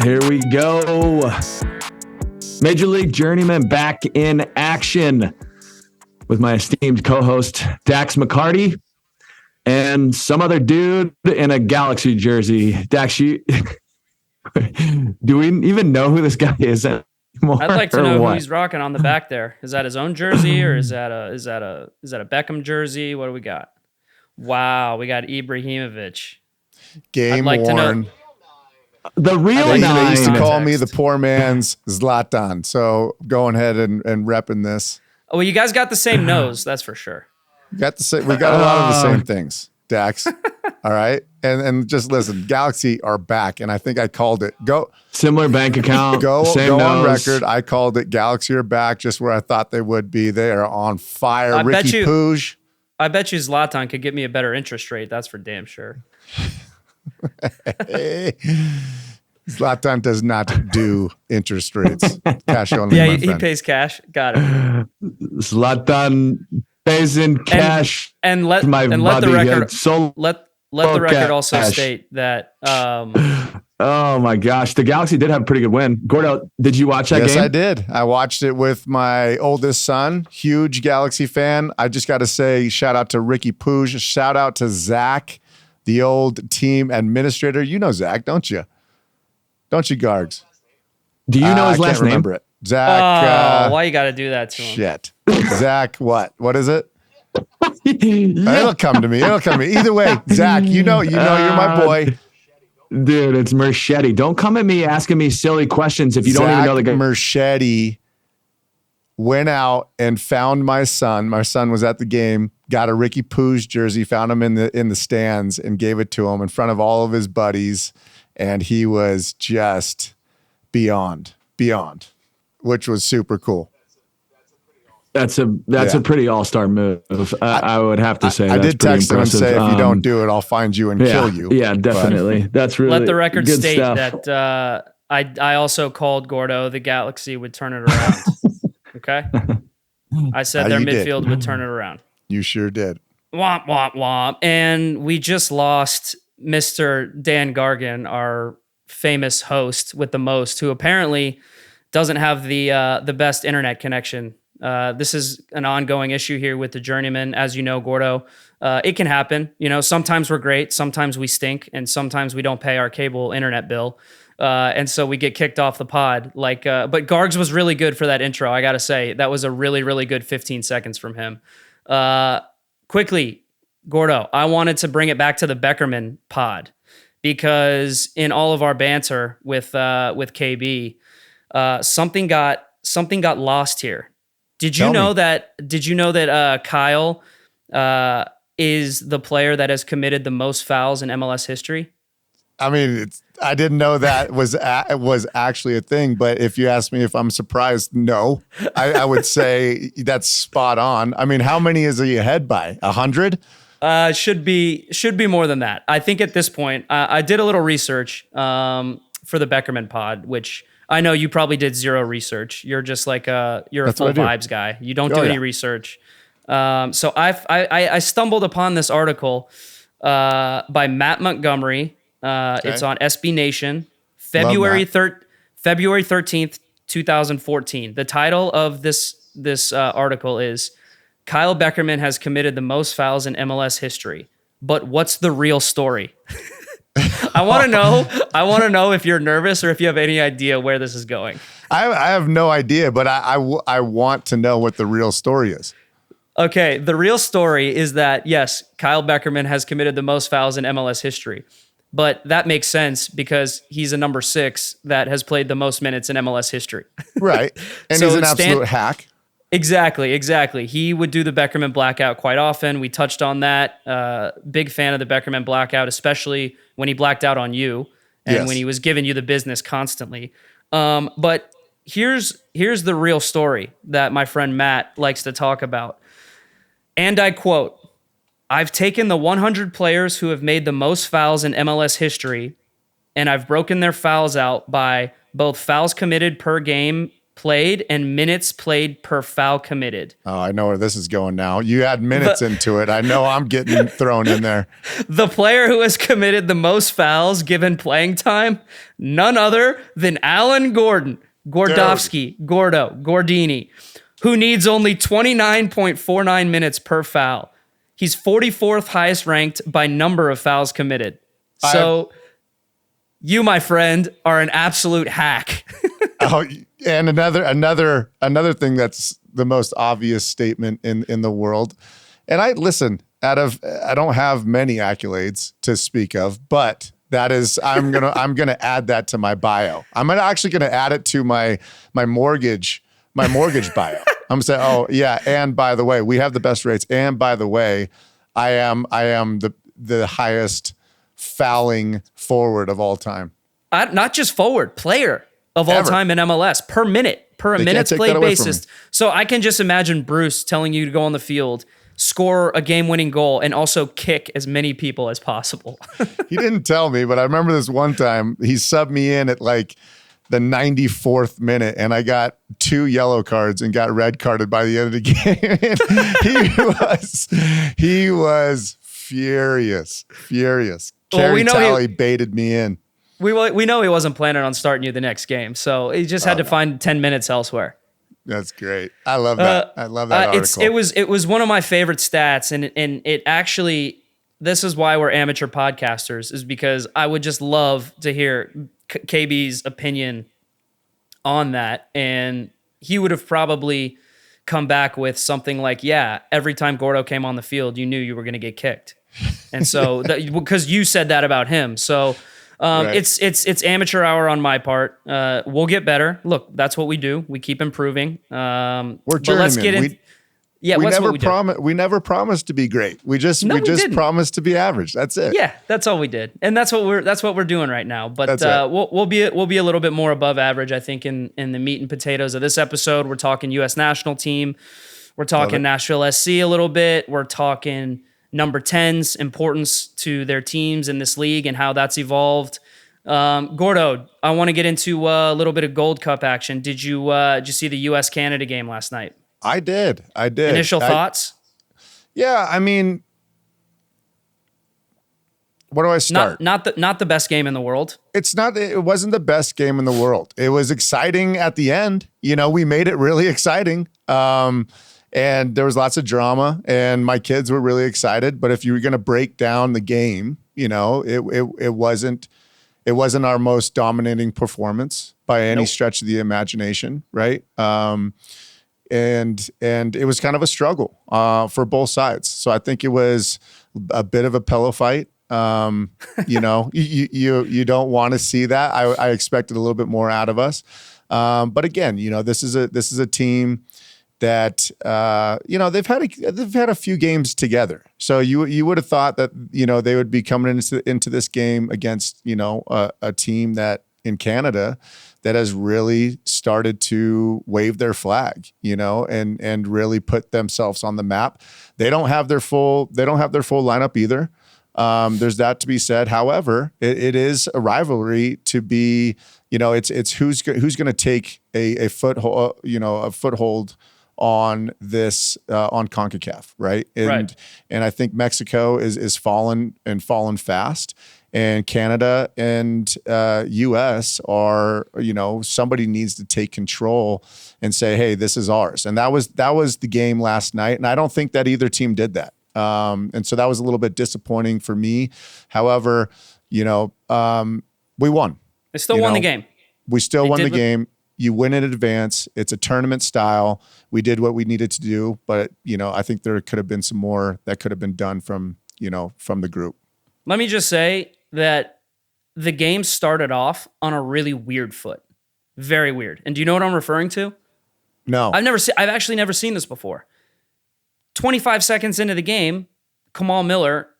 Here we go. Major League Journeyman back in action with my esteemed co-host Dax McCarty and some other dude in a Galaxy jersey. Dax, do we even know who this guy is anymore? I'd like to know who he's rocking on the back there. Is that his own jersey or is that a Beckham jersey? What do we got? Wow, we got Ibrahimovic. Game worn. To know. The real they nine. used to call me the poor man's Zlatan. So going ahead and repping this. Oh, well, you guys got the same nose, that's for sure. We got a lot of the same things, Dax. All right. And just listen, Galaxy are back. And I think I called it. Similar bank account. Go nose. On record. I called it Galaxy are back just where I thought they would be. They are on fire. Ricky Pooge. I bet you Zlatan could get me a better interest rate. That's for damn sure. Zlatan does not do interest rates. Cash only. Yeah, he pays cash. Got it. Zlatan pays in cash. And let the record also state that. Oh my gosh, the Galaxy did have a pretty good win. Gordo, did you watch that game? Yes, I did. I watched it with my oldest son. Huge Galaxy fan. I just got to say, shout out to Ricky Pooge. Shout out to Zach, the old team administrator. You know Zach, don't you? Don't you, Gargs? Do you know his last name? I can't remember it. Zach. Why you got to do that to him? Shit. Zach, what? What is it? It'll come to me. Either way, Zach, you know, you're my boy. Dude, it's Merchetti. Don't come at me asking me silly questions if you don't even know the guy. Merchetti went out and found my son. My son was at the game, got a Ricky Pooge jersey, found him in the stands and gave it to him in front of all of his buddies. And he was just beyond, which was super cool. That's a pretty all-star move. I would have to say. I did text him and say, if you don't do it, I'll find you and kill you. Yeah, definitely. That's really let the record good state stuff. that I also called Gordo the Galaxy would turn it around. Okay, I said their midfield would turn it around. You sure did. Womp womp womp, and we just lost Mr. Dan Gargan, our famous host with the most, who apparently doesn't have the best internet connection. This is an ongoing issue here with the Journeyman. As you know, Gordo, it can happen. You know, sometimes we're great, sometimes we stink, and sometimes we don't pay our cable internet bill. And so we get kicked off the pod. But Gargs was really good for that intro. I got to say, that was a really, really good 15 seconds from him. Quickly, Gordo, I wanted to bring it back to the Beckerman pod because in all of our banter with KB, something got lost here. Did you know that Kyle is the player that has committed the most fouls in MLS history? I mean, I didn't know that was actually a thing. But if you ask me if I'm surprised, no, I would say that's spot on. I mean, how many is he ahead by? 100? Should be more than that. I think at this point, I did a little research for the Beckerman pod, which I know you probably did zero research. You're just like you're a full vibes guy. You don't do any research. So I stumbled upon this article by Matt Montgomery. It's on SB Nation, February 13th, 2014. The title of this article is Kyle Beckerman has committed the most fouls in MLS history. But what's the real story? I want to know if you're nervous or if you have any idea where this is going. I have no idea, but I want to know what the real story is. Okay, the real story is that, yes, Kyle Beckerman has committed the most fouls in MLS history. But that makes sense because he's a number 6 that has played the most minutes in MLS history. Right. And so he's an absolute hack. Exactly. He would do the Beckerman blackout quite often. We touched on that. Big fan of the Beckerman blackout, especially when he blacked out on you and when he was giving you the business constantly. But here's the real story that my friend Matt likes to talk about. And I quote, "I've taken the 100 players who have made the most fouls in MLS history, and I've broken their fouls out by both fouls committed per game played and minutes played per foul committed. Oh, I know where this is going now. You add minutes into it. I know I'm getting thrown in there. The player who has committed the most fouls given playing time, none other than Alan Gordowski, Gordo, Gordini, who needs only 29.49 minutes per foul. He's 44th highest ranked by number of fouls committed. So you, my friend, are an absolute hack. Oh, and another thing that's the most obvious statement in the world. And I don't have many accolades to speak of, but that is, I'm gonna add that to my bio. I'm actually gonna add it to my mortgage bio. I'm saying, oh yeah, and by the way, we have the best rates. And by the way, I am the highest fouling forward of all time. Not just forward, player of all time in MLS per minutes played basis. So I can just imagine Bruce telling you to go on the field, score a game-winning goal, and also kick as many people as possible. He didn't tell me, but I remember this one time he subbed me in at like the 94th minute, and I got 2 yellow cards and got red carded by the end of the game. he was furious. Kerry Talley baited me in. We know he wasn't planning on starting you the next game, so he just had to find 10 minutes elsewhere. That's great. I love that. I love that article. It was one of my favorite stats, and it actually, this is why we're amateur podcasters, is because I would just love to hear KB's opinion on that, and he would have probably come back with something like, yeah, every time Gordo came on the field, you knew you were going to get kicked. And so, because you said that about him. So right. It's amateur hour on my part. We'll get better. Look, that's what we do. We keep improving. We're journeymen. Let's get in. We never promised to be great. We just promised to be average. That's it. Yeah, that's all we did, and that's what we're doing right now. But right. we'll be a little bit more above average, I think, in the meat and potatoes of this episode. We're talking U.S. national team. We're talking Nashville SC a little bit. We're talking number 10's importance to their teams in this league and how that's evolved. Gordo, I want to get into a little bit of Gold Cup action. Did you see the U.S.-Canada game last night? I did. Initial thoughts? Yeah, I mean, where do I start? Not the best game in the world. It wasn't the best game in the world. It was exciting at the end. You know, we made it really exciting. And there was lots of drama, and my kids were really excited. But if you were going to break down the game, you know, it wasn't our most dominating performance by any stretch of the imagination, right? And it was kind of a struggle for both sides. So I think it was a bit of a pillow fight. You know, you don't want to see that. I expected a little bit more out of us. But again, you know, this is a team that you know, they've had a few games together. So you would have thought that, you know, they would be coming into this game against, you know, a team that in Canada that has really started to wave their flag, you know, and really put themselves on the map. They don't have their full lineup either. There's that to be said. However, it is a rivalry to be, you know, it's who's going to take a foothold on this on CONCACAF, right? And I think Mexico is fallen fast, and Canada and US are, you know, somebody needs to take control and say, hey, this is ours. And that was the game last night, and I don't think that either team did that. And so that was a little bit disappointing for me. However, you know, we won. They still won the game. We still won the game. You win in advance. It's a tournament style. We did what we needed to do, but, you know, I think there could have been some more that could have been done from the group. Let me just say that the game started off on a really weird foot. Very weird. And do you know what I'm referring to? No. I've actually never seen this before. 25 seconds into the game, Kamal Miller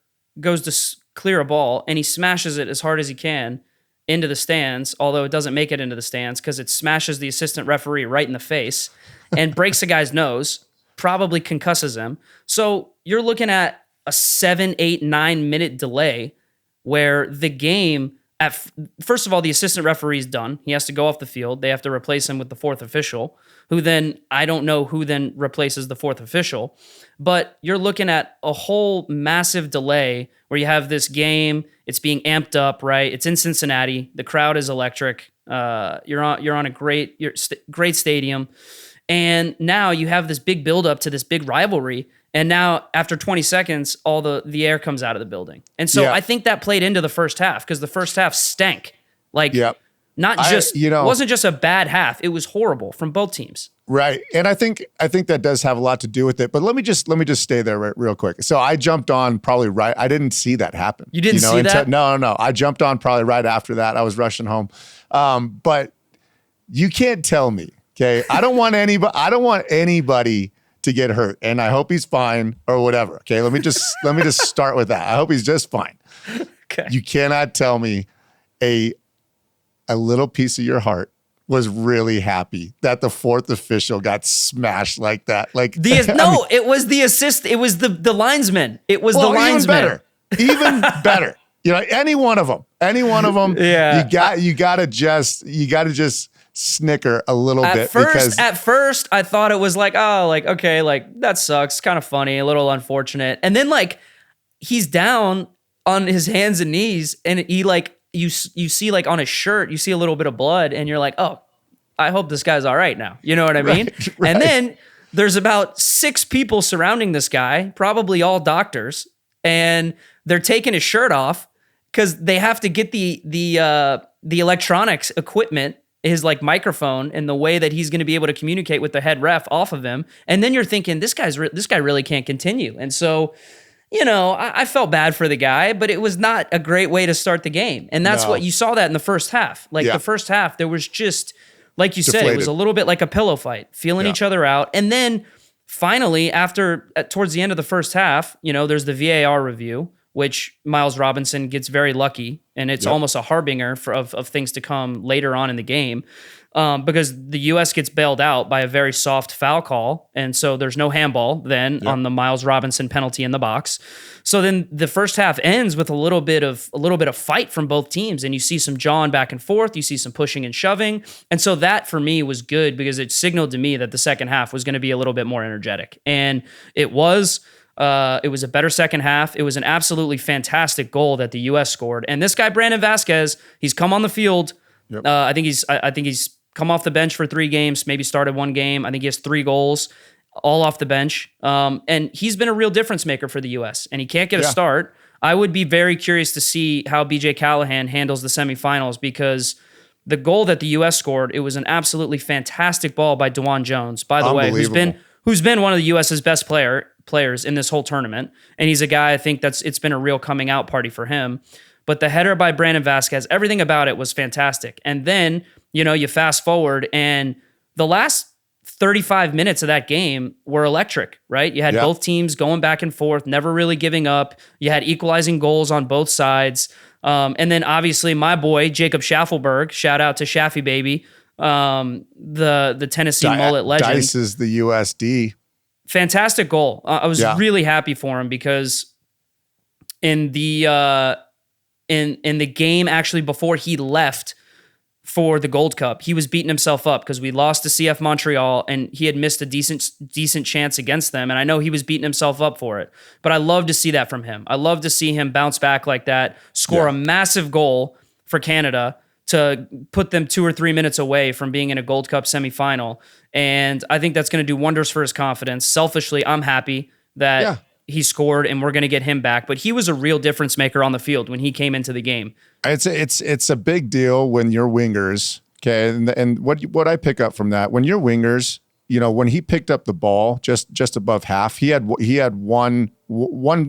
goes to clear a ball, and he smashes it as hard as he can into the stands, although it doesn't make it into the stands because it smashes the assistant referee right in the face and breaks a guy's nose, probably concusses him. So you're looking at a 7, 8, 9 minute delay where the game, first of all, the assistant referee's done. He has to go off the field. They have to replace him with the fourth official, who then, I don't know who then replaces the fourth official. But you're looking at a whole massive delay where you have this game. It's being amped up, right? It's in Cincinnati. The crowd is electric. You're on a great stadium. And now you have this big buildup to this big rivalry. And now after 20 seconds, all the air comes out of the building. And so I think that played into the first half because the first half stank. Like, it wasn't just a bad half. It was horrible from both teams. Right. And I think that does have a lot to do with it. But let me just stay there real quick. So I jumped on probably right. I didn't see that happen. You didn't see that? No. I jumped on probably right after that. I was rushing home. But you can't tell me, okay? I don't want anybody to get hurt, and I hope he's fine or whatever. Okay, let me just start with that. I hope he's just fine. Okay. You cannot tell me a little piece of your heart was really happy that the fourth official got smashed like that. Like it was the assist. It was the linesman. It was the linesman. Even better. You know, any one of them. Yeah. You gotta just snicker a little bit because at first I thought it was like, oh, like, okay, like that sucks, kind of funny, a little unfortunate. And then like he's down on his hands and knees and he like you see like on his shirt, you see a little bit of blood and you're like, oh, I hope this guy's all right now. You know what I mean? Right. And then there's about 6 people surrounding this guy, probably all doctors, and they're taking his shirt off because they have to get the electronics equipment, his like microphone and the way that he's going to be able to communicate with the head ref off of him. And then you're thinking, this guy really can't continue. And so, you know, I felt bad for the guy, but it was not a great way to start the game. And that's what you saw that in the first half. Like the first half, there was just, like you said, it was a little bit like a pillow fight, feeling each other out. And then finally, towards the end of the first half, you know, there's the VAR review, which Miles Robinson gets very lucky, and it's almost a harbinger of things to come later on in the game, because the U.S. gets bailed out by a very soft foul call, and so there's no handball then on the Miles Robinson penalty in the box. So then the first half ends with a little bit of fight from both teams, and you see some jawing back and forth, you see some pushing and shoving, and so that for me was good because it signaled to me that the second half was going to be a little bit more energetic, and it was. It was a better second half. It was an absolutely fantastic goal that the U.S. scored. And this guy, Brandon Vasquez, he's come on the field. Yep. I think he's come off the bench for 3 games, maybe started 1 game. I think he has 3 goals, all off the bench. And he's been a real difference maker for the U.S. And he can't get a start. I would be very curious to see how B.J. Callahan handles the semifinals because the goal that the U.S. scored, it was an absolutely fantastic ball by DeJuan Jones, by the way, who's been one of the U.S.'s best players in this whole tournament. And he's a guy I think it's been a real coming out party for him. But the header by Brandon Vasquez, everything about it was fantastic. And then, you know, you fast forward and the last 35 minutes of that game were electric, right? You had both teams going back and forth, never really giving up. You had equalizing goals on both sides. And then obviously my boy, Jacob Schaffelberg, shout out to Shaffy Baby, the Tennessee mullet legend. Dice is the USD. Fantastic goal. I was really happy for him because in the game actually before he left for the Gold Cup, he was beating himself up because we lost to CF Montreal and he had missed a decent chance against them. And I know he was beating himself up for it, but I love to see that from him. I love to see him bounce back like that, score a massive goal for Canada to put them 2 or 3 minutes away from being in a Gold Cup semifinal. And I think that's going to do wonders for his confidence. Selfishly, I'm happy that he scored and we're going to get him back. But he was a real difference maker on the field when he came into the game. It's a big deal when you're wingers. Okay. And what I pick up from that, when you're wingers, you know, when he picked up the ball just above half, he had one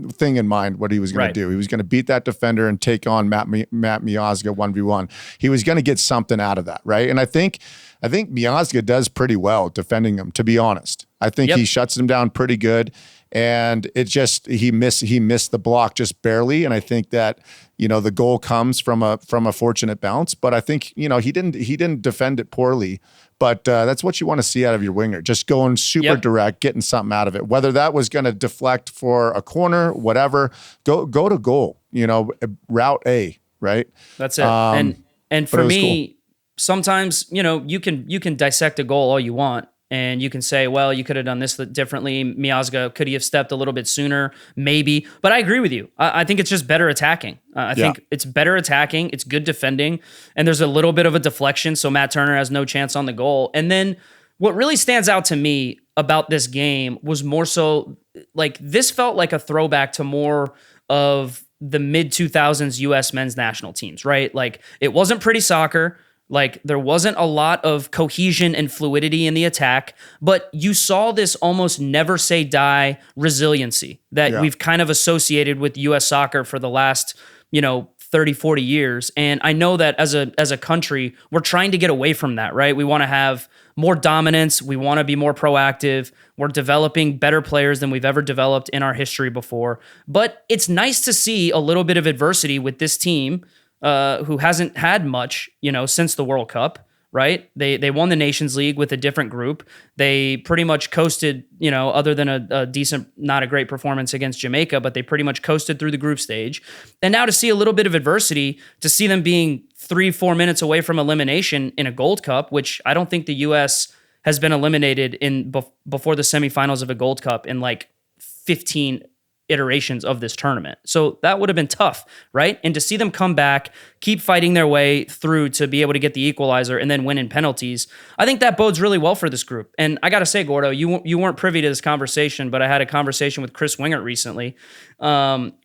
thing in mind what he was going to do. He was going to beat that defender and take on Matt Miazga 1v1. He was going to get something out of that, right? And I think Miazga does pretty well defending him, to be honest. I think he shuts him down pretty good. And it just he missed the block just barely. And I think that, you know, the goal comes from a fortunate bounce. But I think, you know, he didn't defend it poorly. But that's what you want to see out of your winger, just going super direct, getting something out of it. Whether that was going to deflect for a corner, whatever, go to goal. You know, route A. right? That's it. And but for it was me, sometimes, you can dissect a goal all you want. And you can say, well, you could have done this differently. Miazga, could he have stepped a little bit sooner? Maybe. But I agree with you. I think it's just better attacking. I think it's better attacking. It's good defending. And there's a little bit of a deflection. So Matt Turner has no chance on the goal. And then what really stands out to me about this game was more so like this felt like a throwback to more of the mid 2000s US men's national teams, right? Like it wasn't pretty soccer. Like there wasn't a lot of cohesion and fluidity in the attack, but you saw this almost never say die resiliency that we've kind of associated with US soccer for the last, 30, 40 years. And I know that as a country, we're trying to get away from that, right? We want to have more dominance. We want to be more proactive. We're developing better players than we've ever developed in our history before. But it's nice to see a little bit of adversity with this team who hasn't had much, since the World Cup, right? They won the Nations League with a different group. They pretty much coasted, other than a decent, not a great performance against Jamaica, but they pretty much coasted through the group stage. And now to see a little bit of adversity, to see them being 3-4 minutes away from elimination in a Gold Cup, which I don't think the U.S. has been eliminated in before the semifinals of a Gold Cup in like 15 iterations of this tournament. So that would have been tough, right? And to see them come back, keep fighting their way through to be able to get the equalizer and then win in penalties, I think that bodes really well for this group. And I got to say, Gordo, you weren't privy to this conversation, but I had a conversation with Chris Wingert recently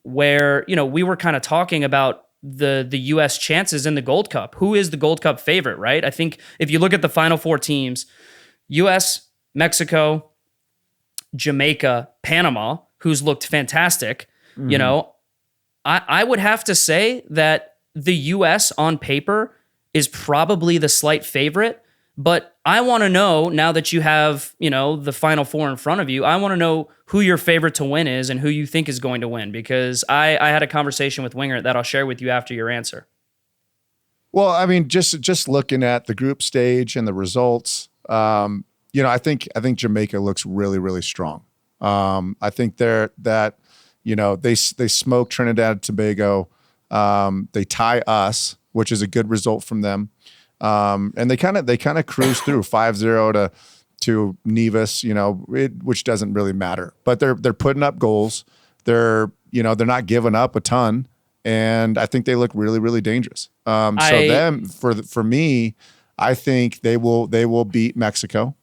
where, we were kind of talking about the U.S. chances in the Gold Cup. Who is the Gold Cup favorite, right? I think if you look at the final four teams, U.S., Mexico, Jamaica, Panama, who's looked fantastic, I would have to say that the U.S. on paper is probably the slight favorite, but I want to know, now that you have, the Final Four in front of you, I want to know who your favorite to win is and who you think is going to win, because I had a conversation with Wingert that I'll share with you after your answer. Well, I mean, just looking at the group stage and the results, I think Jamaica looks really, really strong. I think they smoke Trinidad and Tobago. They tie us, which is a good result from them. And they kind of cruise through 5-0 to Nevis, which doesn't really matter, but they're putting up goals. They're not giving up a ton. And I think they look really, really dangerous. For me, I think they will beat Mexico.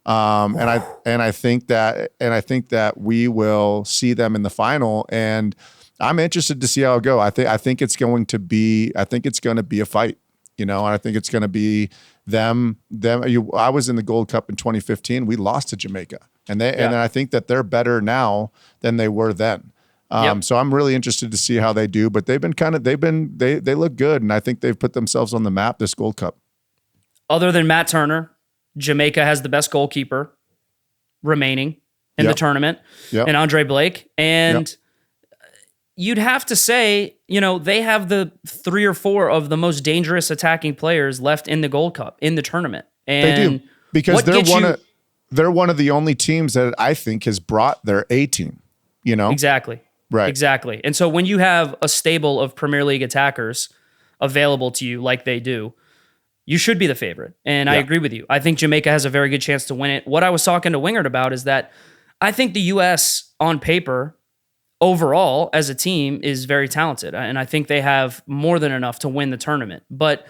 And I think that we will see them in the final, and I'm interested to see how it go. I think it's going to be a fight, and I think it's going to be them. I was in the Gold Cup in 2015. We lost to Jamaica, and I think that they're better now than they were then. So I'm really interested to see how they do, but they look good, and I think they've put themselves on the map this Gold Cup. Other than Matt Turner, Jamaica has the best goalkeeper remaining in the tournament, and Andre Blake. And you'd have to say, they have the 3 or 4 of the most dangerous attacking players left in the Gold Cup in the tournament. And they do, because they're one of the only teams that I think has brought their A team, Exactly. Right. Exactly. And so when you have a stable of Premier League attackers available to you like they do, you should be the favorite. And I agree with you. I think Jamaica has a very good chance to win it. What I was talking to Wingert about is that I think the U.S. on paper, overall, as a team, is very talented. And I think they have more than enough to win the tournament. But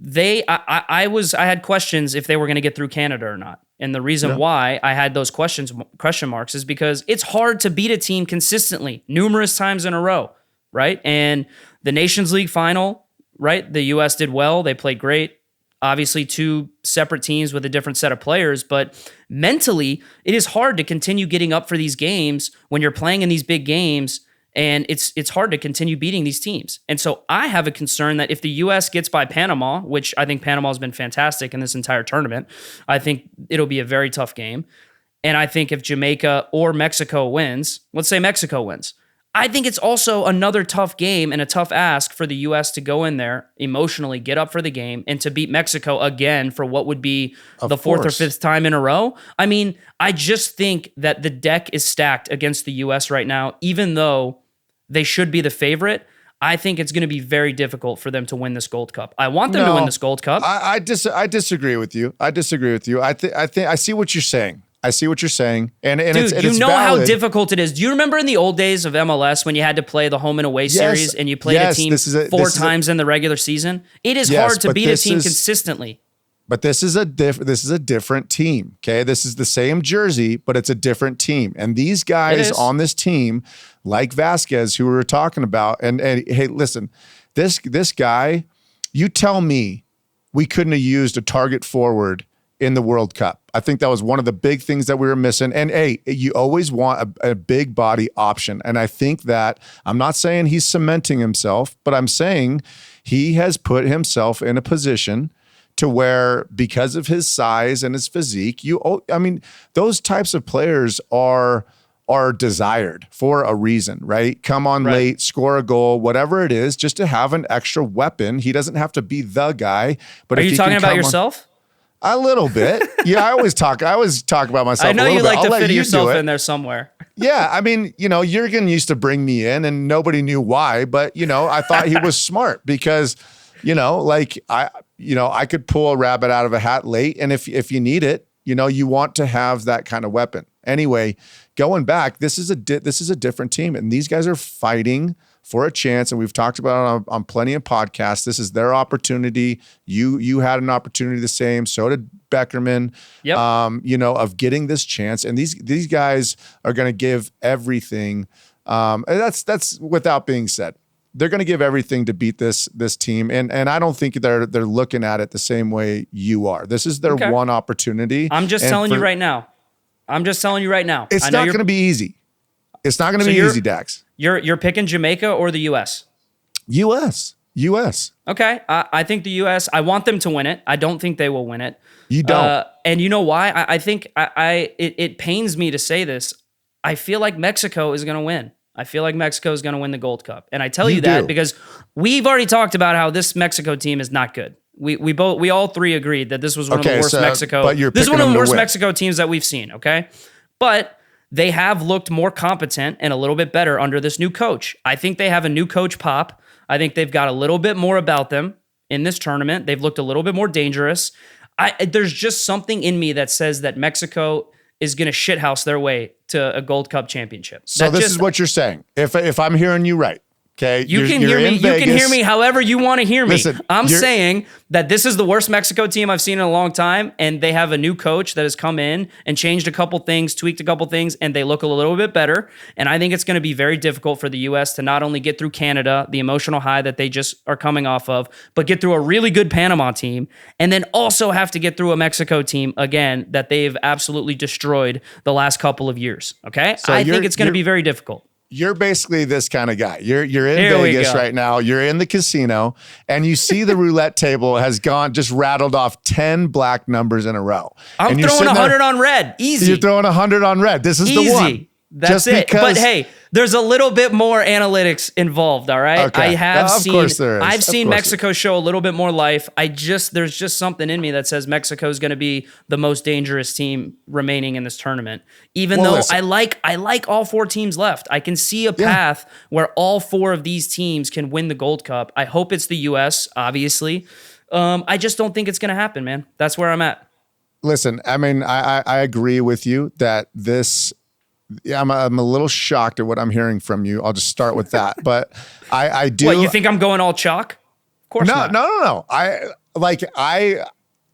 I had questions if they were going to get through Canada or not. And the reason why I had those question marks is because it's hard to beat a team consistently, numerous times in a row, right? And the Nations League final, right? The U.S. did well. They played great. Obviously, 2 separate teams with a different set of players, but mentally, it is hard to continue getting up for these games when you're playing in these big games, and it's hard to continue beating these teams. And so I have a concern that if the U.S. gets by Panama, which I think Panama has been fantastic in this entire tournament, I think it'll be a very tough game. And I think if Jamaica or Mexico wins, let's say Mexico wins, I think it's also another tough game and a tough ask for the U.S. to go in there, emotionally get up for the game, and to beat Mexico again for what would be the 4th or 5th time in a row. I mean, I just think that the deck is stacked against the U.S. right now, even though they should be the favorite. I think it's going to be very difficult for them to win this Gold Cup. I want them to win this Gold Cup. I disagree with you. I think I see what you're saying. I see what you're saying. And dude, it's you know valid. how difficult it is. Do you remember in the old days of MLS when you had to play the home and away series and you played a team four times in the regular season? It is hard to beat a team consistently. But this is a different team. Okay, this is the same jersey, but it's a different team. And these guys on this team, like Vasquez, who we were talking about, and hey, listen, this guy, you tell me we couldn't have used a target forward in the World Cup. I think that was one of the big things that we were missing. And hey, you always want a big body option. And I think that, I'm not saying he's cementing himself, but I'm saying he has put himself in a position to where, because of his size and his physique, those types of players are desired for a reason, right? Come on late, score a goal, whatever it is, just to have an extra weapon. He doesn't have to be the guy. But are you talking about yourself? A little bit. Yeah, I always talk about myself. I know you like to fit you yourself in there somewhere. Yeah, I mean, Jurgen used to bring me in and nobody knew why, but I thought he was smart because, I could pull a rabbit out of a hat late, and if you need it, you want to have that kind of weapon. Anyway, going back, this is a different team, and these guys are fighting for a chance, and we've talked about it on plenty of podcasts. This is their opportunity. You had an opportunity the same. So did Beckerman. Yep. Of getting this chance, and these guys are going to give everything. And that's without being said. They're going to give everything to beat this team, and I don't think they're looking at it the same way you are. This is their one opportunity. I'm just telling you right now. It's not going to be easy. It's not going to be easy, Dax. You're picking Jamaica or the U.S.? U.S. Okay, I think the U.S. I want them to win it. I don't think they will win it. You don't. And you know why? I think it pains me to say this. I feel like Mexico is going to win. I feel like Mexico is going to win the Gold Cup. And I tell you that because we've already talked about how this Mexico team is not good. We all three agreed that this was one of the worst This is one of the worst Mexico teams that we've seen, okay? But they have looked more competent and a little bit better under this new coach. I think they have a new coach pop. I think they've got a little bit more about them in this tournament. They've looked a little bit more dangerous. There's just something in me that says that Mexico is going to shithouse their way to a Gold Cup championship. So this is what you're saying. If I'm hearing you right, okay, you can hear me. You can hear me however you want to hear me. Listen, I'm saying that this is the worst Mexico team I've seen in a long time, and they have a new coach that has come in and changed a couple things, tweaked a couple things, and they look a little bit better. And I think it's going to be very difficult for the U.S. to not only get through Canada, the emotional high that they just are coming off of, but get through a really good Panama team, and then also have to get through a Mexico team again that they've absolutely destroyed the last couple of years. Okay, so I think it's going to be very difficult. You're basically this kind of guy. You're in Vegas right now. You're in the casino, and you see the roulette table has just rattled off 10 black numbers in a row. I'm throwing 100 on red. Easy. You're throwing 100 on red. This is the one. That's it. But hey, there's a little bit more analytics involved, all right? Okay. I've seen Mexico show a little bit more life. There's just something in me that says Mexico is going to be the most dangerous team remaining in this tournament. Even though I like all four teams left. I can see a path where all four of these teams can win the Gold Cup. I hope it's the US, obviously. I just don't think it's going to happen, man. That's where I'm at. Listen, I mean, I agree with you that this. Yeah, I'm a little shocked at what I'm hearing from you. I'll just start with that. But I do. What, you think I'm going all chalk? Of course not. No.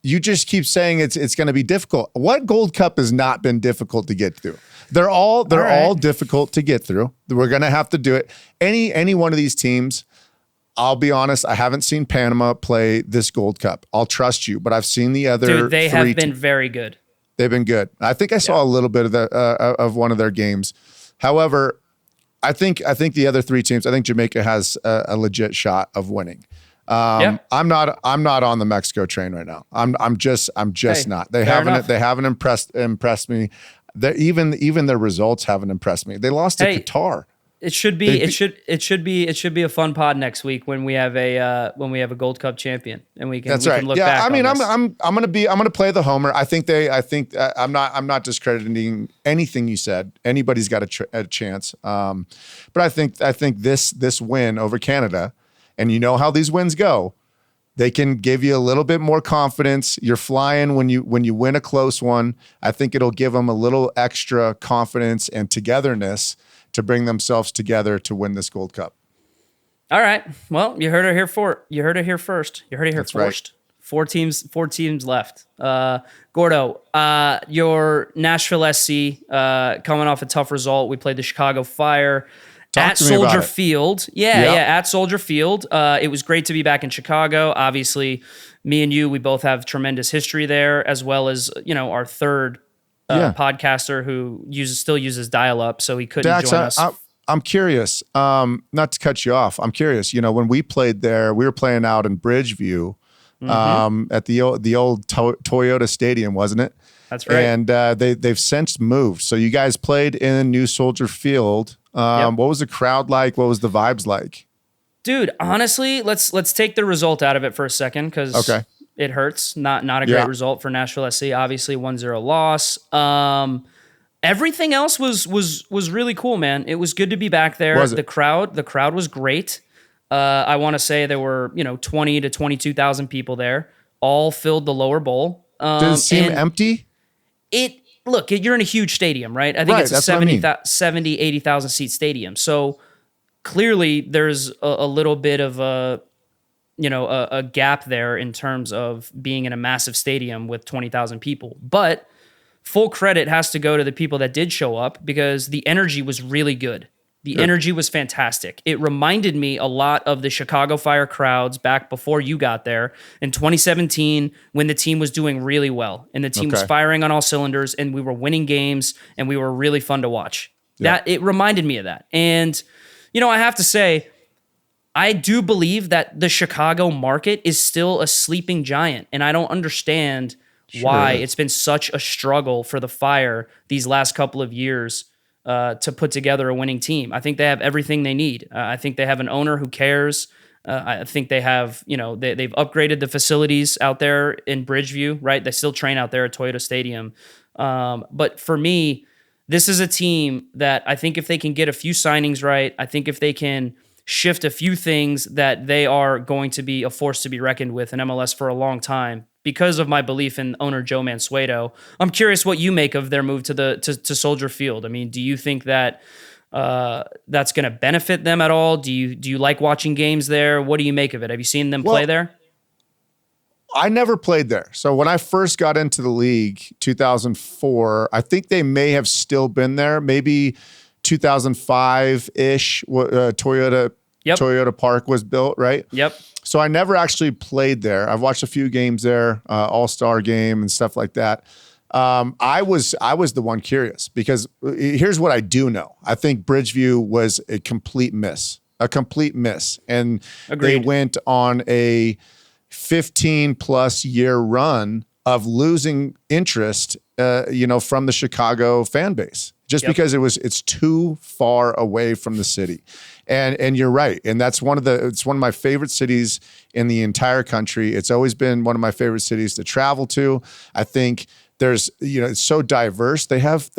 You just keep saying it's going to be difficult. What Gold Cup has not been difficult to get through? They're all difficult to get through. We're going to have to do it. Any one of these teams. I'll be honest, I haven't seen Panama play this Gold Cup. I'll trust you, but I've seen the other. Dude, they have been very good. They've been good. I think I saw a little bit of one of their games. However, I think the other three teams. I think Jamaica has a legit shot of winning. I'm not on the Mexico train right now. I'm just not. They haven't impressed me. Even their results haven't impressed me. They lost to Qatar. It should be a fun pod next week when we have a Gold Cup champion and we can look back. I mean, on this. I'm gonna play the homer. I'm not discrediting anything you said. Anybody's got a chance. But I think this win over Canada, and you know how these wins go, they can give you a little bit more confidence. You're flying when you win a close one. I think it'll give them a little extra confidence and togetherness to bring themselves together to win this Gold Cup. All right. Well, you heard it here first. You heard it here first. That's right. Four teams left. Gordo, your Nashville SC coming off a tough result. We played the Chicago Fire at Soldier Field. At Soldier Field. It was great to be back in Chicago. Obviously, me and you, we both have tremendous history there, as well as our third podcaster who still uses dial-up, so he couldn't join us. I'm curious, not to cut you off. I'm curious. When we played there, we were playing out in Bridgeview, at the old Toyota Stadium, wasn't it? That's right. And they've since moved. So you guys played in New Soldier Field. What was the crowd like? What was the vibes like? Dude, honestly, let's take the result out of it for a second, because it hurts. Not a great result for Nashville SC. Obviously, 1-0 loss. Everything else was really cool, man. It was good to be back there. The crowd was great. I want to say there were 20 to 22,000 people there. All filled the lower bowl. Did it seem empty? Look, you're in a huge stadium, right? I think it's a 70, 80,000 seat stadium. So clearly there's a little bit of a gap there in terms of being in a massive stadium with 20,000 people. But full credit has to go to the people that did show up, because the energy was really good. The energy was fantastic. It reminded me a lot of the Chicago Fire crowds back before you got there in 2017, when the team was doing really well and the team was firing on all cylinders and we were winning games and we were really fun to watch. It reminded me of that. And, I have to say, I do believe that the Chicago market is still a sleeping giant, and I don't understand why it's been such a struggle for the Fire these last couple of years to put together a winning team. I think they have everything they need. I think they have an owner who cares. I think they have, they've upgraded the facilities out there in Bridgeview, right? They still train out there at Toyota Stadium. But for me, this is a team that I think if they can get a few signings right, I think if they can shift a few things, that they are going to be a force to be reckoned with in MLS for a long time, because of my belief in owner Joe Mansueto. I'm curious what you make of their move to Soldier Field. I mean, do you think that that's going to benefit them at all? Do you like watching games there? What do you make of it? Have you seen them play there? I never played there. So when I first got into the league, 2004, I think they may have still been there. Maybe 2005-ish, Toyota Park was built, right? Yep. So I never actually played there. I've watched a few games there, All-Star game and stuff like that. I was the one curious, because here's what I do know. I think Bridgeview was a complete miss. And Agreed. They went on a 15-plus year run of losing interest, from the Chicago fan base, just because it's too far away from the city. And you're right. And it's one of my favorite cities in the entire country. It's always been one of my favorite cities to travel to. I think there's, it's so diverse. They have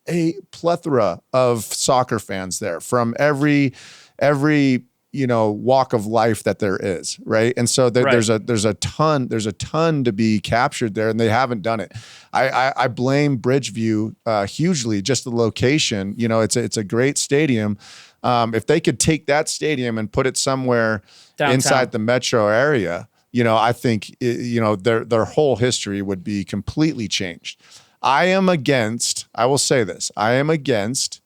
a plethora of soccer fans there from every walk of life that there is, right? And so there's a ton to be captured there, and they haven't done it. I blame Bridgeview hugely, just the location. It's a great stadium. If they could take that stadium and put it somewhere downtown, inside the metro area, I think their whole history would be completely changed. I will say this, I am against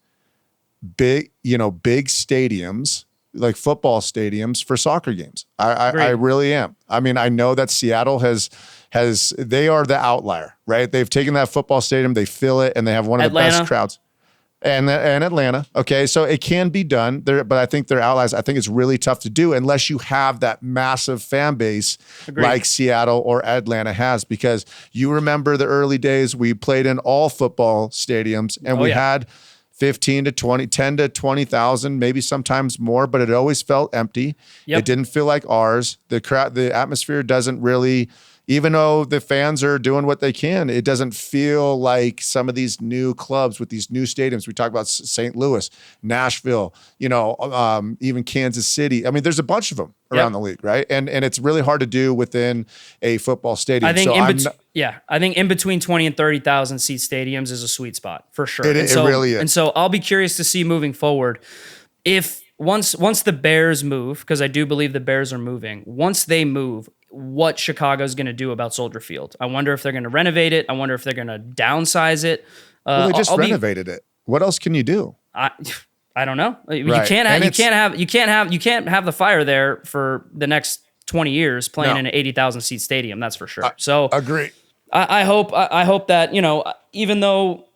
big stadiums, like football stadiums, for soccer games. I really am. I mean, I know that Seattle they are the outlier, right? They've taken that football stadium, they fill it, and they have one of the best crowds. And Atlanta. Okay, so it can be done, but I think they're outliers. I think it's really tough to do unless you have that massive fan base like Seattle or Atlanta has, because you remember the early days we played in all football stadiums, and we had 15 to 20, 10 to 20,000, maybe sometimes more, but it always felt empty. Yep. It didn't feel like ours. The crowd, the atmosphere doesn't really, even though the fans are doing what they can, it doesn't feel like some of these new clubs with these new stadiums. We talk about St. Louis, Nashville, even Kansas City. I mean, there's a bunch of them around the league, right? And it's really hard to do within a football stadium. I think I think in between 20 and 30,000 seat stadiums is a sweet spot for sure. It really is. And so I'll be curious to see moving forward if once the Bears move, because I do believe the Bears are moving. Once they move, what Chicago's going to do about Soldier Field? I wonder if they're going to renovate it. I wonder if they're going to downsize it. Well, they just renovated it. What else can you do? I don't know. Right. You can't have the Fire there for the next 20 years playing in an 80,000 seat stadium. That's for sure. So agree. I hope that, even though,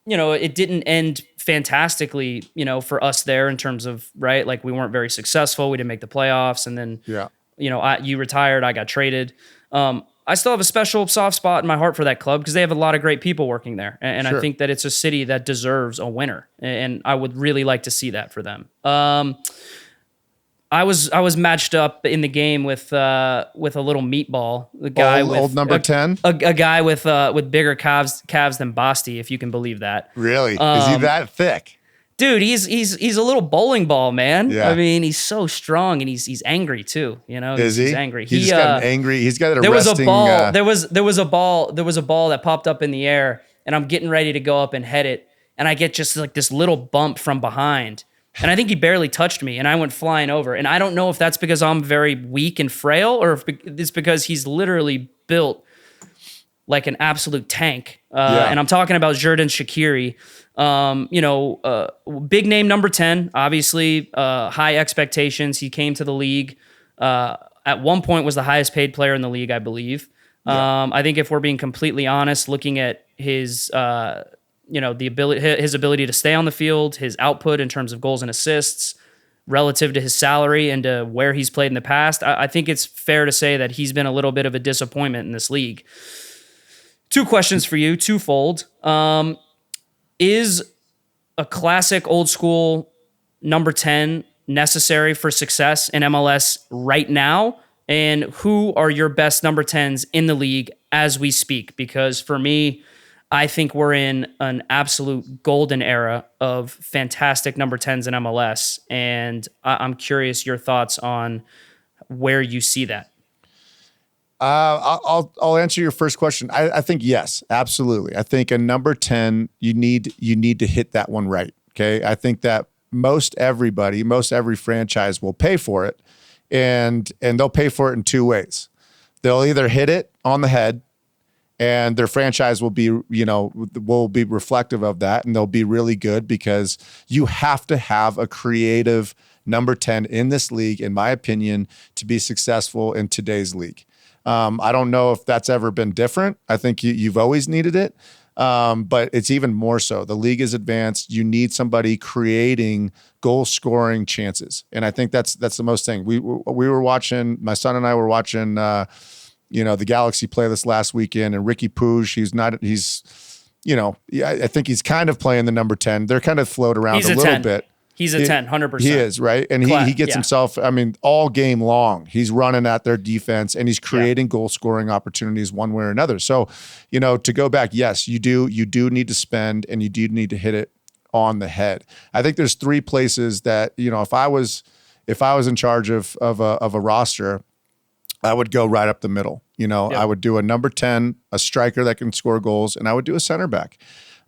it didn't end fantastically, for us there in terms of, right, like we weren't very successful. We didn't make the playoffs, and then you retired, I got traded. I still have a special soft spot in my heart for that club because they have a lot of great people working there. And I think that it's a city that deserves a winner. And I would really like to see that for them. I was matched up in the game with a little meatball, the guy with old number 10, a guy with bigger calves than Basti, if you can believe that. Really? Is he that thick? Dude, he's a little bowling ball, man. Yeah. I mean, he's so strong and he's angry too. Is he? He's angry. He's got an angry. He's got an there arresting. There was a ball that popped up in the air, and I'm getting ready to go up and head it, and I get just like this little bump from behind, and I think he barely touched me, and I went flying over. And I don't know if that's because I'm very weak and frail, or if it's because he's literally built like an absolute tank. And I'm talking about Xherdan Shaqiri. Big name number 10, obviously, high expectations. He came to the league, at one point was the highest paid player in the league, I believe. I think if we're being completely honest, looking at his, his ability to stay on the field, his output in terms of goals and assists relative to his salary and to where he's played in the past, I think it's fair to say that he's been a little bit of a disappointment in this league. Two questions for you, twofold. Is a classic old school number 10 necessary for success in MLS right now? And who are your best number 10s in the league as we speak? Because for me, I think we're in an absolute golden era of fantastic number 10s in MLS. And I'm curious your thoughts on where you see that. I'll answer your first question. I think yes, absolutely. I think a number 10, you need to hit that one right. Okay. I think that most every franchise will pay for it, and they'll pay for it in two ways. They'll either hit it on the head, and their franchise will be reflective of that, and they'll be really good, because you have to have a creative number 10 in this league, in my opinion, to be successful in today's league. I don't know if that's ever been different. I think you've always needed it, but it's even more so. The league is advanced. You need somebody creating goal-scoring chances, and I think that's the most thing. We were watching. My son and I were watching. The Galaxy play this last weekend, and Ricky Puig. I think he's kind of playing the number 10. They're kind of float around a little 10. bit. He's a 10, 100%. He is, right? And he gets himself, all game long, he's running at their defense, and he's creating goal-scoring opportunities one way or another. So, to go back, yes, you do need to spend, and you do need to hit it on the head. I think there's three places that, if I was in charge of a roster, I would go right up the middle. I would do a number 10, a striker that can score goals, and I would do a center back.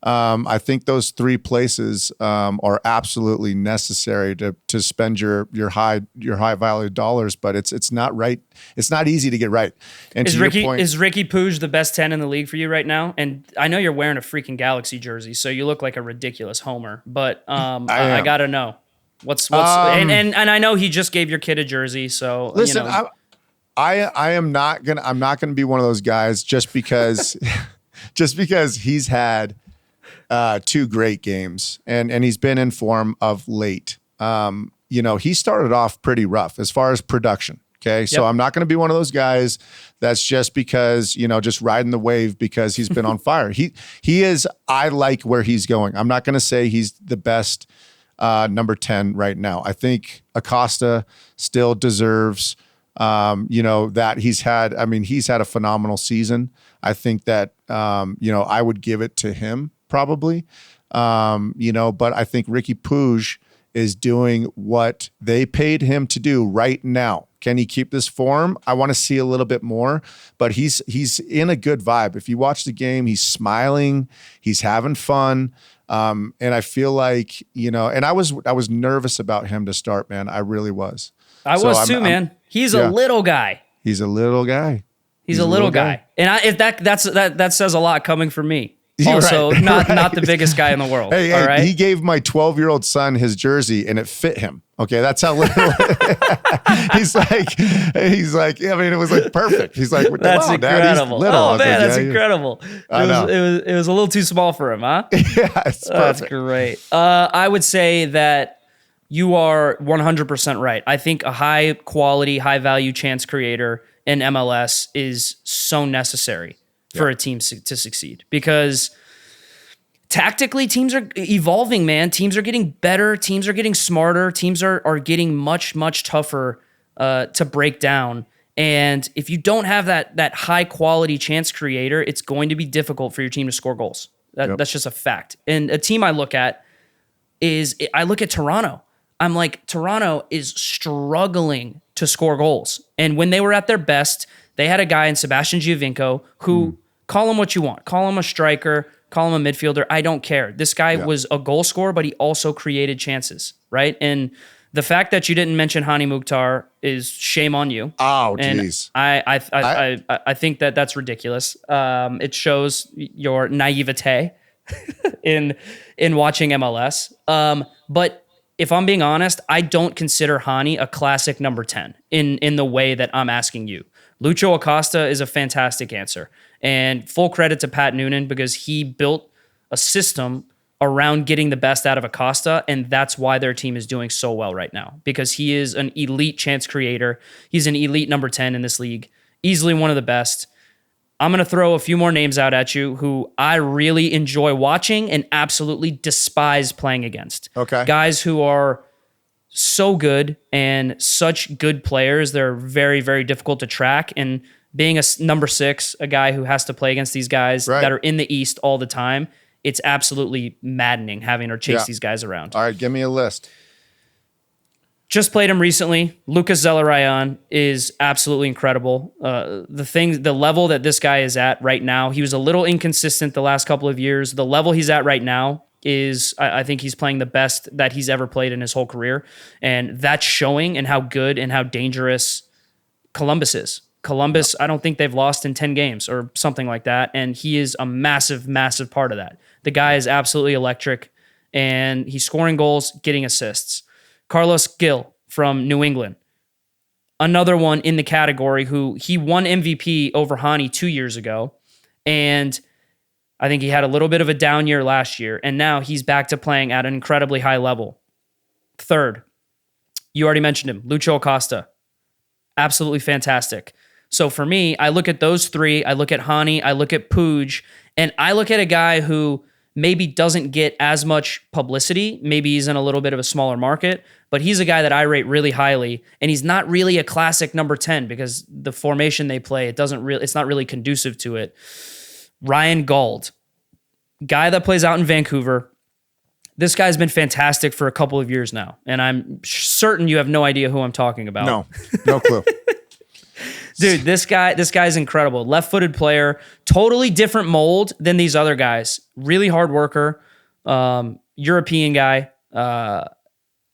I think those three places are absolutely necessary to spend your high value dollars, but it's not right. It's not easy to get right. And is Ricky Puig the best 10 in the league for you right now? And I know you're wearing a freaking Galaxy jersey, so you look like a ridiculous homer. But I gotta know what's and I know he just gave your kid a jersey, so listen. I'm not gonna be one of those guys just because he's had two great games, and he's been in form of late. He started off pretty rough as far as production. Okay. So I'm not going to be one of those guys that's just because, just riding the wave because he's been on fire. He is, I like where he's going. I'm not going to say he's the best number 10 right now. I think Acosta still deserves, that he's had a phenomenal season. I think that, I would give it to him probably, but I think Ricky Puig is doing what they paid him to do right now. Can he keep this form? I want to see a little bit more, but he's in a good vibe. If you watch the game, he's smiling, he's having fun. And I feel like, and I was nervous about him to start, man. I really was. I was too, man. He's a little guy. He's a little guy. He's a little guy. And if that says a lot coming from me. Also, right. not the biggist guy in the world. Hey, all right? He gave my 12-year-old son his jersey and it fit him. Okay, that's how little. he's like, it was like perfect. He's like, that's wow, incredible. Dad, oh man, that's incredible. It was a little too small for him, huh? Yeah, it's that's perfect. great. I would say that you are 100% right. I think a high quality, high value chance creator in MLS is so necessary for a team to succeed, because tactically teams are evolving, man. Teams are getting better. Teams are getting smarter. Teams are getting much, much tougher to break down. And if you don't have that high quality chance creator, it's going to be difficult for your team to score goals. That's just a fact. And a team I look at Toronto. I'm like, Toronto is struggling to score goals. And when they were at their best, they had a guy in Sebastian Giovinco who, call him what you want. Call him a striker, call him a midfielder. I don't care. This guy was a goal scorer, but he also created chances, right? And the fact that you didn't mention Hani Mukhtar is shame on you. Oh, jeez. I think that's ridiculous. It shows your naivete in watching MLS. But if I'm being honest, I don't consider Hani a classic number 10 in the way that I'm asking you. Lucho Acosta is a fantastic answer. And full credit to Pat Noonan, because he built a system around getting the best out of Acosta, and that's why their team is doing so well right now, because he is an elite chance creator. He's an elite number 10 in this league, easily one of the best. I'm going to throw a few more names out at you who I really enjoy watching and absolutely despise playing against. Okay. Guys who are so good and such good players. They're very, very difficult to track. And being a number 6, a guy who has to play against these guys that are in the East all the time, it's absolutely maddening having to chase these guys around. All right, give me a list. Just played him recently. Lucas Zelarayan is absolutely incredible. The level that this guy is at right now, he was a little inconsistent the last couple of years. The level he's at right now is, I think he's playing the best that he's ever played in his whole career. And that's showing in how good and how dangerous Columbus is. Columbus, I don't think they've lost in 10 games or something like that. And he is a massive, massive part of that. The guy is absolutely electric, and he's scoring goals, getting assists. Carlos Gil from New England, another one in the category who he won MVP over Hani 2 years ago. And I think he had a little bit of a down year last year, and now he's back to playing at an incredibly high level. Third, you already mentioned him, Lucho Acosta. Absolutely fantastic. So for me, I look at those three, I look at Hani, I look at Puig, and I look at a guy who maybe doesn't get as much publicity. Maybe he's in a little bit of a smaller market, but he's a guy that I rate really highly, and he's not really a classic number 10 because the formation they play, it's not really conducive to it. Ryan Gauld, guy that plays out in Vancouver. This guy's been fantastic for a couple of years now, and I'm certain you have no idea who I'm talking about. No clue. Dude, this guy's incredible. Left-footed player, totally different mold than these other guys. Really hard worker, European guy,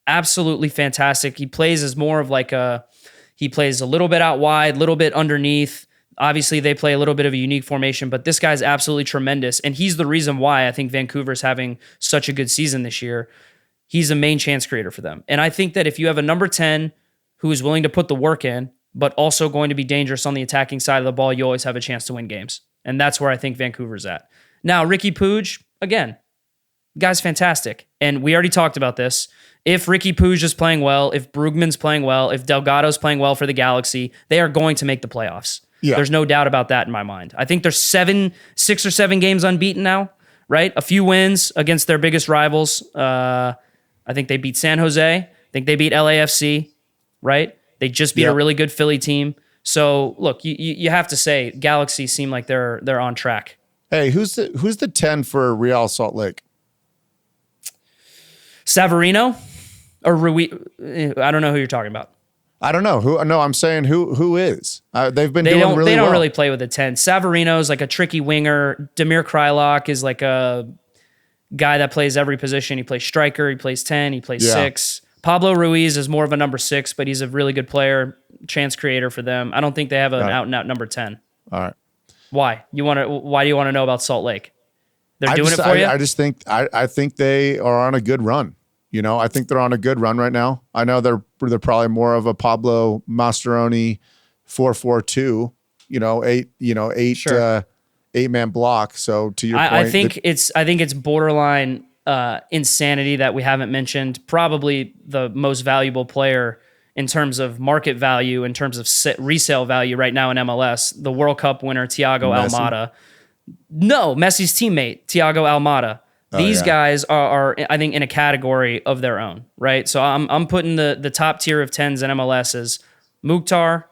absolutely fantastic. He plays as more of like he plays a little bit out wide, a little bit underneath. Obviously, they play a little bit of a unique formation, but this guy's absolutely tremendous, and he's the reason why I think Vancouver's having such a good season this year. He's a main chance creator for them. And I think that if you have a number 10 who is willing to put the work in, but also going to be dangerous on the attacking side of the ball, you always have a chance to win games. And that's where I think Vancouver's at. Now, Ricky Puig, again, Guy's fantastic. And we already talked about this. If Ricky Puig is playing well, if Brugman's playing well, if Delgado's playing well for the Galaxy, they are going to make the playoffs. Yeah. There's no doubt about that in my mind. I think they're 6 or 7 games unbeaten now, right? A few wins against their biggest rivals. I think they beat San Jose. I think they beat LAFC, right? They just beat a really good Philly team. So look, you have to say Galaxy seem like they're on track. Hey, who's the 10 for Real Salt Lake? Savarino or Rui? I don't know who you're talking about. I don't know who. No, I'm saying who is. They've been They doing don't. really They don't well. really play with a 10. Savarino's like a tricky winger. Damir Kreilach is like a guy that plays every position. He plays striker. He plays 10. He plays 6. Pablo Ruiz is more of a number 6, but he's a really good player, chance creator for them. I don't think they have an out and out number 10. All right. Why do you want to know about Salt Lake? They're doing it for you. I just think I think they are on a good run. You know, I think they're on a good run right now. I know they're probably more of a Pablo Mastroeni 4-4-2. You know, 8 Sure. 8-man block. So to your point, I think it's borderline insanity that we haven't mentioned. Probably the most valuable player in terms of market value, in terms of resale value right now in MLS, the World Cup winner Thiago Almada. No, Messi's teammate Thiago Almada. These guys are, I think, in a category of their own, right? So I'm putting the top tier of 10s in MLS as Mukhtar,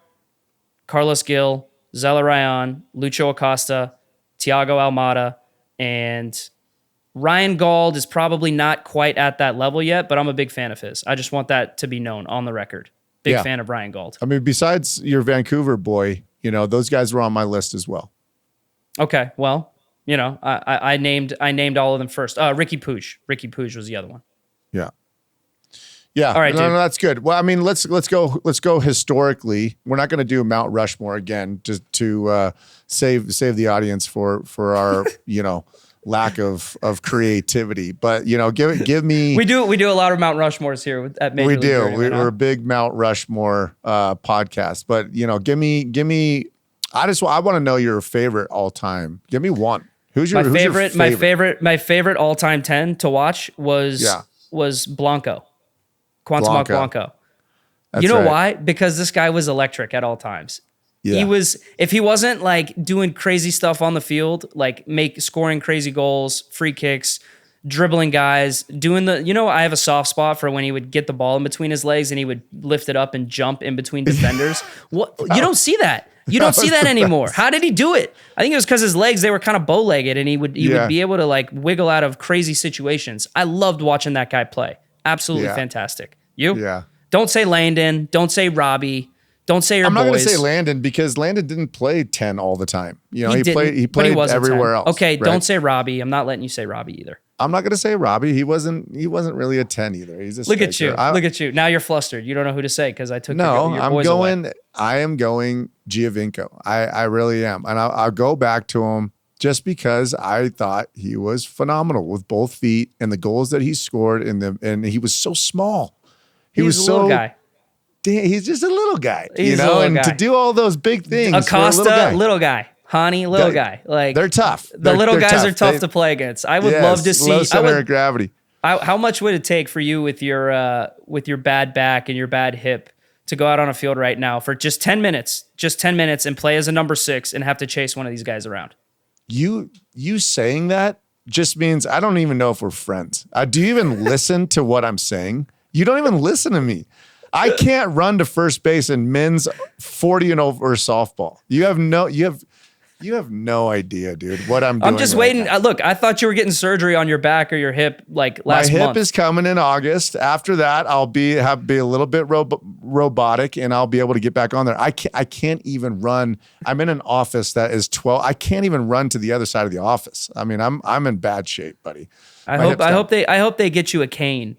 Carlos Gil, Zelarayan, Lucho Acosta, Thiago Almada, and Ryan Gauld is probably not quite at that level yet, but I'm a big fan of his. I just want that to be known on the record. Big fan of Ryan Gauld. I mean, besides your Vancouver boy, you know, those guys were on my list as well. Okay, well, you know, I named all of them first. Ricky Puig. Ricky Puig was the other one. Yeah. Yeah. All right, no, dude. that's good. Well, I mean, let's go historically. We're not going to do Mount Rushmore again, just to save the audience for our lack of creativity. But give me. We do a lot of Mount Rushmores here at Major League Journeyman, huh? We're a big Mount Rushmore podcast. But give me. I want to know your favorite all time. Give me one. Who's your favorite? My favorite all time 10 to watch was Blanco. Cuauhtemoc Blanco. You know why? Because this guy was electric at all times. Yeah. If he wasn't like doing crazy stuff on the field, like scoring crazy goals, free kicks, dribbling guys, doing I have a soft spot for when he would get the ball in between his legs and he would lift it up and jump in between defenders. What? You don't see that. You don't see that anymore. How did he do it? I think it was because his legs, they were kind of bow-legged and he would be able to like wiggle out of crazy situations. I loved watching that guy play. Absolutely fantastic. You? Yeah. Don't say Landon. Don't say Robbie. Don't say your boys. I'm not going to say Landon because Landon didn't play 10 all the time. He played wasn't everywhere 10. else. Okay, right? Don't say Robbie. I'm not letting you say Robbie either. I'm not going to say Robbie. He wasn't really a 10 either. He's a Look at you. Look at you. Now you're flustered. You don't know who to say because I took your boys away. I am going Giovinco. I really am. And I'll go back to him just because I thought he was phenomenal with both feet and the goals that he scored and he was so small. He's a little guy. He's just a little guy, guy. To do all those big things. Acosta, little guy. Hani, little guy. Like they're tough. The little guys are tough to play against. I would love to see low center of gravity. How much would it take for you with your bad back and your bad hip to go out on a field right now for just 10 minutes, and play as a number 6 and have to chase one of these guys around? You saying that just means I don't even know if we're friends. Do you even listen to what I'm saying? You don't even listen to me. I can't run to first base in men's 40 and over softball. You have no idea, dude, what I'm doing. I'm just waiting. Look, I thought you were getting surgery on your back or your hip like last month. My hip is coming in August. After that, I'll be a little bit robotic and I'll be able to get back on there. I can't even run. I'm in an office that is 12. I can't even run to the other side of the office. I mean, I'm in bad shape, buddy. I hope they get you a cane.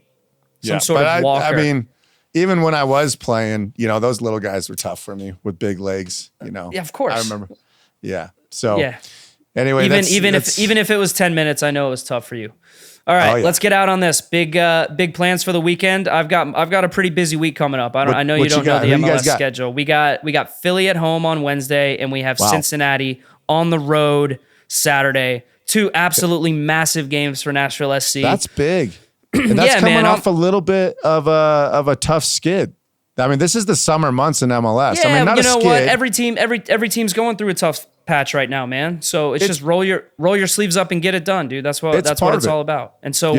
Some sort of walker. I mean, even when I was playing, those little guys were tough for me with big legs, Yeah, of course. I remember. Yeah. So yeah. Anyway, even if it was 10 minutes, I know it was tough for you. All right, let's get out on this. Big plans for the weekend. I've got a pretty busy week coming up. I know you don't know the MLS schedule. We got Philly at home on Wednesday, and we have Cincinnati on the road Saturday 2 absolutely massive games for Nashville SC. That's big. And that's coming off a little bit of a tough skid. I mean, this is the summer months in MLS. Yeah, I mean, not you know a skid. what? Every team's going through a tough patch right now, man. So it's just roll your sleeves up and get it done, dude. That's what it's all about. And so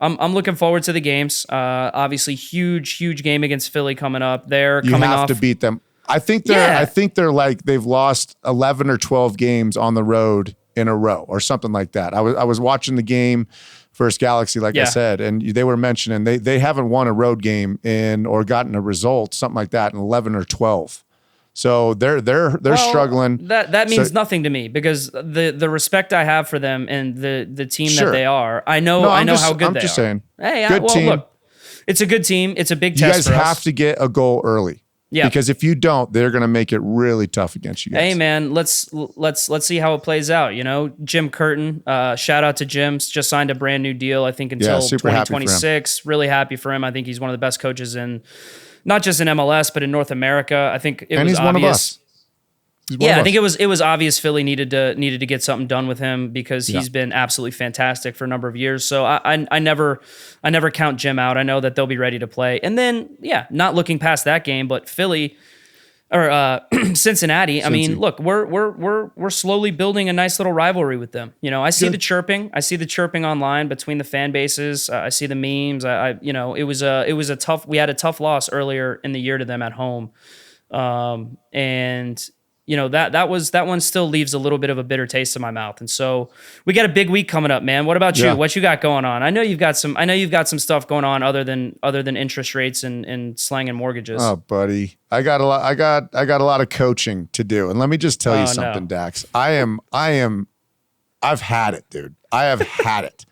I'm looking forward to the games. Obviously, huge game against Philly coming up. You have to beat them. I think they're like they've lost 11 or 12 games on the road in a row or something like that. I was watching the game versus Galaxy, like I said, and they were mentioning they haven't won a road game or gotten a result, something like that, in 11 or 12. So they're struggling. That means nothing to me because the respect I have for them and the team that they are, I know how good they are. I'm just saying. Hey, good team. Look, it's a good team. It's a big test for us. You guys have to get a goal early. Yeah. Because if you don't, they're going to make it really tough against you guys. Hey man, let's see how it plays out. You know, Jim Curtin, shout out to Jim, just signed a brand new deal. I think until 2026. Really happy for him. I think he's one of the best coaches not just in MLS but in North America. I think it was obvious. One of us. I think it was obvious Philly needed to get something done with him because he's been absolutely fantastic for a number of years. So I never count Jim out. I know that they'll be ready to play. And then not looking past that game, but Philly or Cincinnati. I mean, look, we're slowly building a nice little rivalry with them. You know, I see the chirping. I see the chirping online between the fan bases. I see the memes. It was a tough. We had a tough loss earlier in the year to them at home, and. You know, that one still leaves a little bit of a bitter taste in my mouth. And so we got a big week coming up, man. What about you? What you got going on? I know you've got some stuff going on other than interest rates and slang and mortgages. Oh, buddy. I got a lot of coaching to do. And let me just tell you something, Dax. I've had it, dude. I have had it.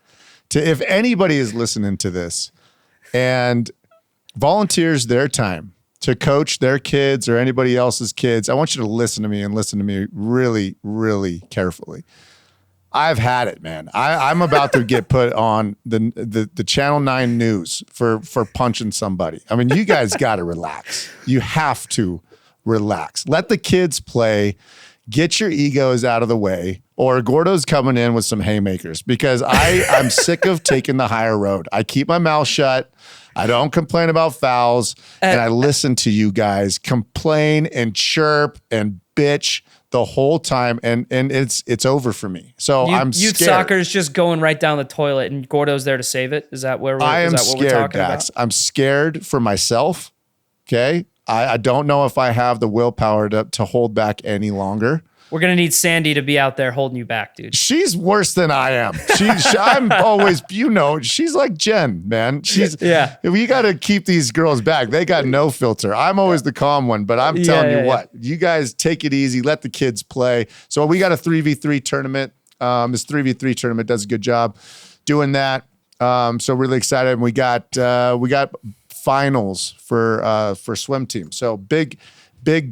If anybody is listening to this and volunteers their time to coach their kids or anybody else's kids, I want you to listen to me and listen to me really, really carefully. I've had it, man. I'm about to get put on the Channel 9 news for punching somebody. I mean, you guys got to relax. You have to relax. Let the kids play. Get your egos out of the way, or Gordo's coming in with some haymakers because I'm sick of taking the higher road. I keep my mouth shut. I don't complain about fouls, and I listen to you guys complain and chirp and bitch the whole time, and it's over for me. So I'm scared. Youth soccer is just going right down the toilet, and Gordo's there to save it. Is that where I am scared, Dax? I'm scared for myself. Okay, I don't know if I have the willpower to hold back any longer. We're going to need Sandy to be out there holding you back, dude. She's worse than I am. I'm always, she's like Jen, man. We got to keep these girls back. They got no filter. I'm always the calm one, but I'm telling you what, you guys take it easy. Let the kids play. So we got a 3v3 tournament. This 3v3 tournament does a good job doing that. So really excited. And we got finals for swim team. So big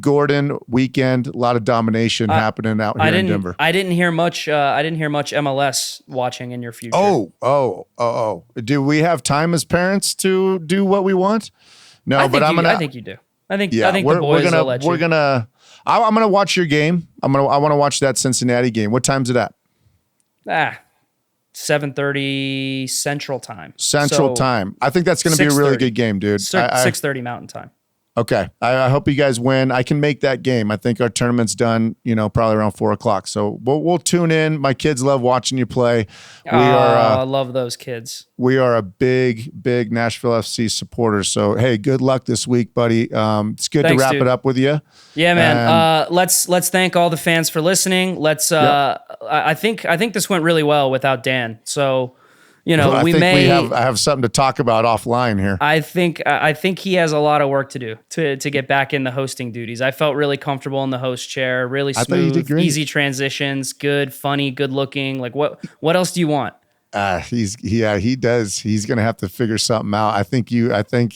Gordon weekend, a lot of domination happening out here in Denver. I didn't hear much MLS watching in your future. Oh. Do we have time as parents to do what we want? No, I think you do. I think the boys will let you. I'm gonna watch your game. I want to watch that Cincinnati game. What time's it at? 7:30 Central Time. Central Time. I think that's gonna be a really good game, dude. 6:30 Mountain Time. Okay. I hope you guys win. I can make that game. I think our tournament's done, probably around 4:00. So we'll tune in. My kids love watching you play. I love those kids. We are a big Nashville FC supporters. So, hey, good luck this week, buddy. It's good to wrap it up with you. Yeah, man. Let's thank all the fans for listening. I think this went really well without Dan. So, I have something to talk about offline here. I think he has a lot of work to do to get back in the hosting duties. I felt really comfortable in the host chair, really smooth, easy transitions, good, funny, good looking. Like what else do you want? He does. He's gonna have to figure something out. I think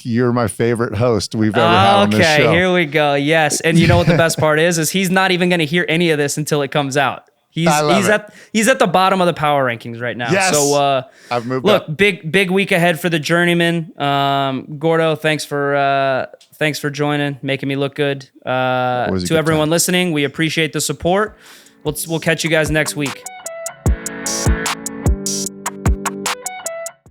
you're my favorite host we've ever had on this show. Okay, here we go. Yes, and you know what the best part is he's not even gonna hear any of this until it comes out. He's at the bottom of the power rankings right now. Yes. So I've moved up. Big week ahead for the journeyman. Gordo, thanks for joining, making me look good. To everyone listening, we appreciate the support. We'll catch you guys next week.